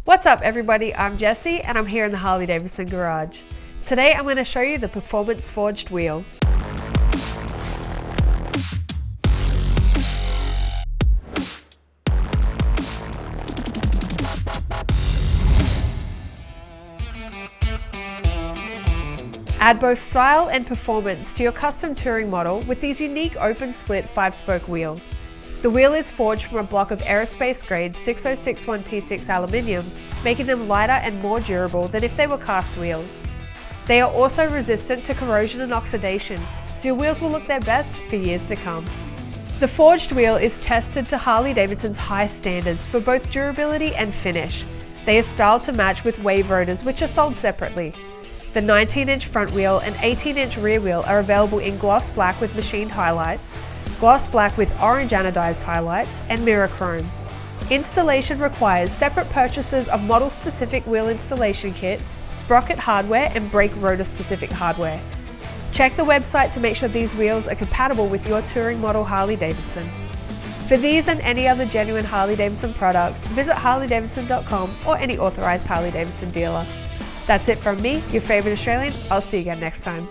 What's up everybody, I'm Jessie and I'm here in the Harley-Davidson garage. Today I'm going to show you the Performance Forged wheel. Add both style and performance to your custom touring model with these unique open split 5-spoke wheels. The wheel is forged from a block of aerospace-grade 6061T6 aluminium, making them lighter and more durable than if they were cast wheels. They are also resistant to corrosion and oxidation, so your wheels will look their best for years to come. The forged wheel is tested to Harley-Davidson's high standards for both durability and finish. They are styled to match with Wave Rotors, which are sold separately. The 19-inch front wheel and 18-inch rear wheel are available in gloss black with machined highlights, gloss black with Orange Anodized highlights, and mirror chrome. Installation requires separate purchases of model-specific wheel installation kit, sprocket hardware, and brake rotor-specific hardware. Check the website to make sure these wheels are compatible with your touring model Harley-Davidson. For these and any other genuine Harley-Davidson products, visit harley-davidson.com or any authorized Harley-Davidson dealer. That's it from me, your favorite Australian. I'll see you again next time.